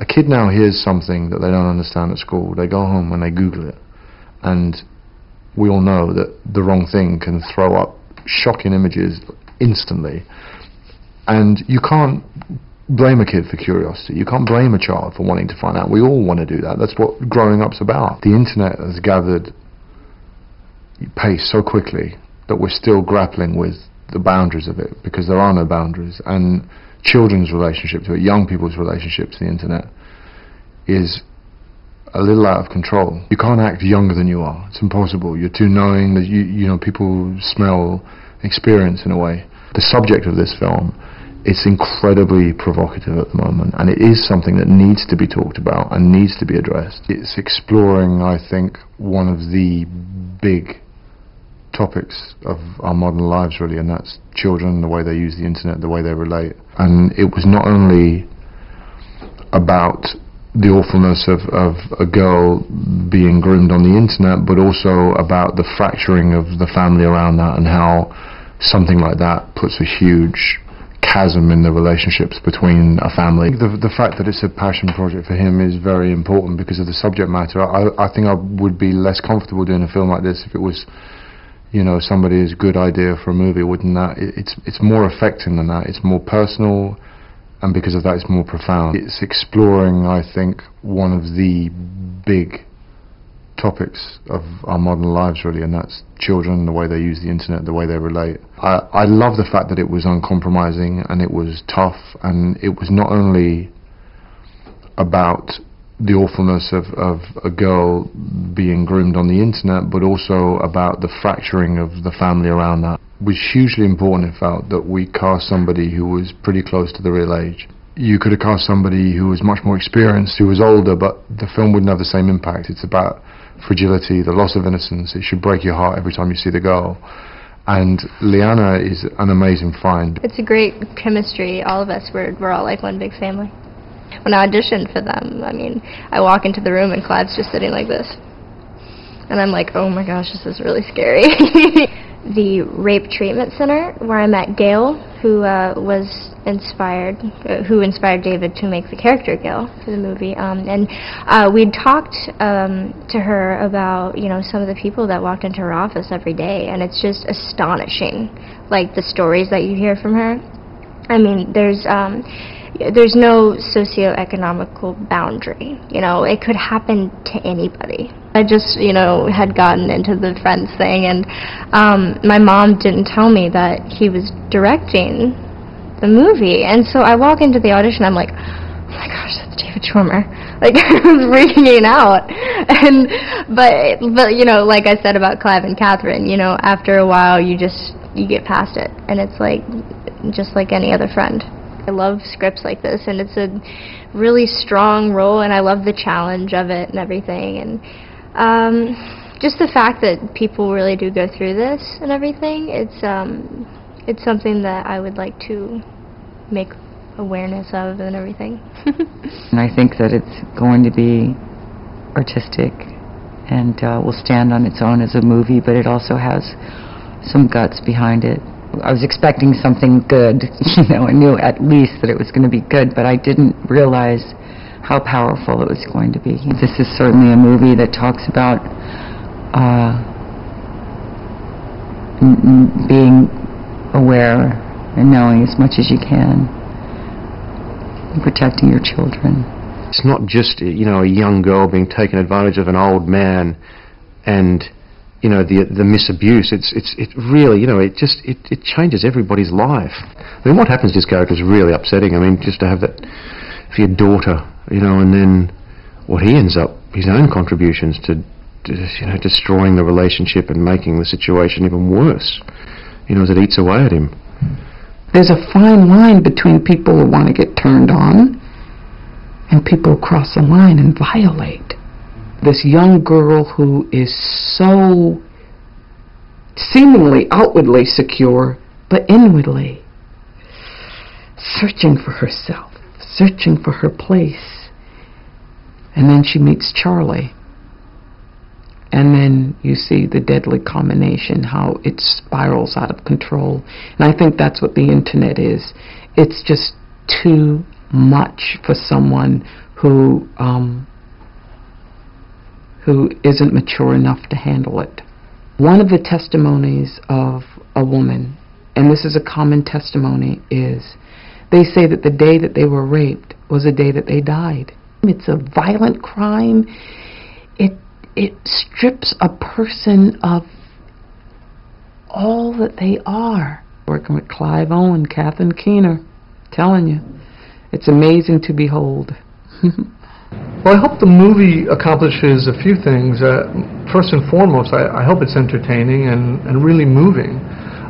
kid now hears something that they don't understand at school, they go home and they Google it, and we all know that the wrong thing can throw up shocking images instantly, and you can't blame a kid for curiosity, you can't blame a child for wanting to find out. We all want to do that. That's what growing up's about. The internet has gathered pace so quickly that we're still grappling with the boundaries of it, because there are no boundaries, and children's relationship to it, young people's relationship to the internet, is a little out of control. You can't act younger than you are. It's impossible. You're too knowing. That you know, people smell experience in a way. The subject of this film, it's incredibly provocative at the moment, and it is something that needs to be talked about and needs to be addressed. It's exploring, I think, one of the big topics of our modern lives, really, and that's children, the way they use the internet, the way they relate. And it was not only about the awfulness of a girl being groomed on the internet, but also about the fracturing of the family around that, and how something like that puts a huge chasm in the relationships between a family. The fact that it's a passion project for him is very important because of the subject matter. I think I would be less comfortable doing a film like this if it was, you know, somebody's good idea for a movie. Wouldn't that? It's more affecting than that. It's more personal, and because of that it's more profound. It's exploring, I think, one of the big topics of our modern lives, really, and that's children, the way they use the internet, the way they relate. I love the fact that it was uncompromising and it was tough, and it was not only about the awfulness of a girl being groomed on the internet, but also about the fracturing of the family around that. It was hugely important, it felt, that we cast somebody who was pretty close to the real age. You could have cast somebody who was much more experienced, who was older, but the film wouldn't have the same impact. It's about fragility, the loss of innocence. It should break your heart every time you see the girl. And Liana is an amazing find. It's a great chemistry. All of us, we're all like one big family. When I auditioned for them, I mean, I walk into the room and Clive's just sitting like this. And I'm like, oh my gosh, this is really scary. The Rape Treatment Center, where I met Gail, who inspired David to make the character Gail for the movie. And we'd talked to her about, you know, some of the people that walked into her office every day, and it's just astonishing, like the stories that you hear from her. I mean, there's no socio-economical boundary. You know, it could happen to anybody. I just, you know, had gotten into the Friends thing, and my mom didn't tell me that he was directing the movie. And so I walk into the audition, I'm like, oh my gosh, that's David Schwimmer. Like, I was freaking out. But you know, like I said about Clive and Catherine, you know, after a while you get past it, and it's like just like any other friend. I love scripts like this, and it's a really strong role, and I love the challenge of it and everything, and just the fact that people really do go through this and everything, it's something that I would like to make awareness of and everything. And I think that it's going to be artistic and will stand on its own as a movie, but it also has some guts behind it. I was expecting something good, you know, I knew at least that it was going to be good, but I didn't realize how powerful it was going to be. This is certainly a movie that talks about being aware and knowing as much as you can, and protecting your children. It's not just, you know, a young girl being taken advantage of an old man and, you know, the misabuse. It really, you know, it changes everybody's life. I mean, what happens to this character is really upsetting. I mean, just to have that for your daughter, you know, and then what he ends up, his own contributions to you know, destroying the relationship and making the situation even worse, you know, as it eats away at him. There's a fine line between people who want to get turned on and people who cross the line and violate. This young girl who is so seemingly outwardly secure, but inwardly searching for herself, searching for her place. And then she meets Charlie. And then you see the deadly combination, how it spirals out of control. And I think that's what the internet is. It's just too much for someone who isn't mature enough to handle it. One of the testimonies of a woman, and this is a common testimony, is they say that the day that they were raped was the day that they died. It's a violent crime. It strips a person of all that they are. Working with Clive Owen, Kathleen Keener, telling you, it's amazing to behold. Well, I hope the movie accomplishes a few things. First and foremost, I hope it's entertaining and really moving.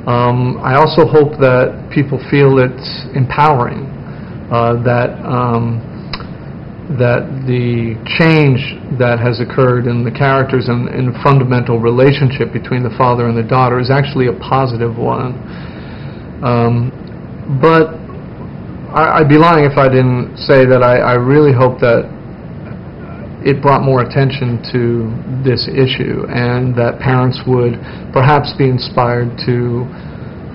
I also hope that people feel it's empowering, that the change that has occurred in the characters and in the fundamental relationship between the father and the daughter is actually a positive one. But I'd be lying if I didn't say that I really hope that it brought more attention to this issue, and that parents would perhaps be inspired to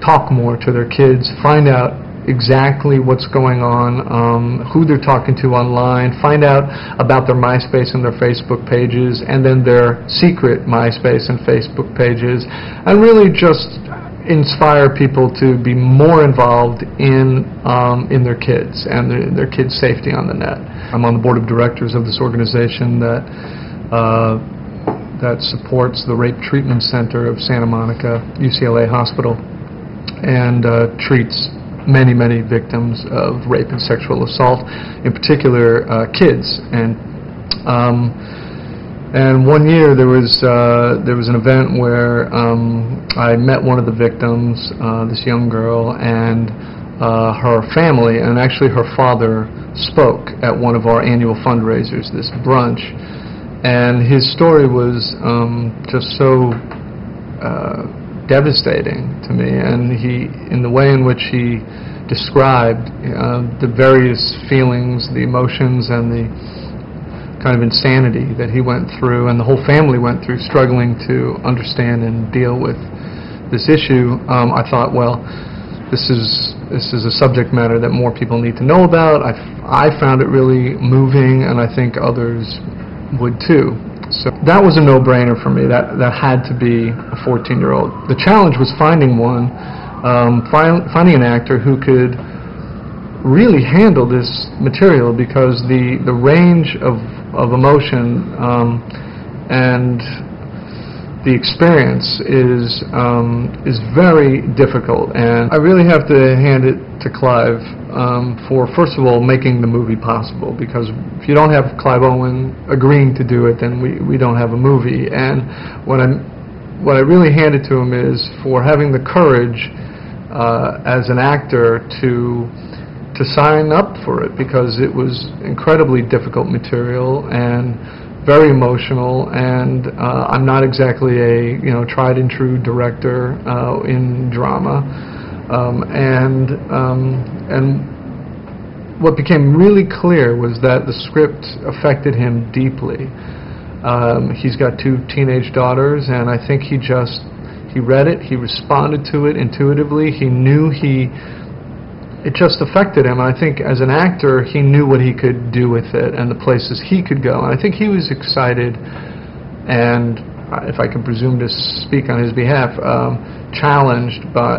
talk more to their kids, find out exactly what's going on, who they're talking to online, find out about their MySpace and their Facebook pages, and then their secret MySpace and Facebook pages, and really just inspire people to be more involved in their kids and their kids' safety on the net. I'm on the board of directors of this organization that supports the Rape Treatment Center of Santa Monica, UCLA Hospital, and treats many victims of rape and sexual assault, in particular kids. And one year there was an event where I met one of the victims, this young girl, and her family, and actually her father spoke at one of our annual fundraisers, this brunch, and his story was just so devastating to me, and in the way in which he described the various feelings, the emotions, and the kind of insanity that he went through and the whole family went through, struggling to understand and deal with this issue, I thought, well, this is a subject matter that more people need to know about. I found it really moving, and I think others would too. So that was a no-brainer for me. That had to be a 14-year-old. The challenge was finding one, finding an actor who could really handle this material, because the range of emotion and the experience is very difficult. And I really have to hand it to Clive for, first of all, making the movie possible, because if you don't have Clive Owen agreeing to do it, then we don't have a movie. And what I really hand it to him is for having the courage as an actor to sign up for it, because it was incredibly difficult material and very emotional, and I'm not exactly a tried and true director in drama, and what became really clear was that the script affected him deeply. He's got 2 teenage daughters, and I think he read it, he responded to it intuitively, he knew it just affected him. I think as an actor, he knew what he could do with it and the places he could go. And I think he was excited, and if I can presume to speak on his behalf,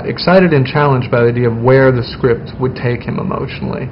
excited and challenged by the idea of where the script would take him emotionally.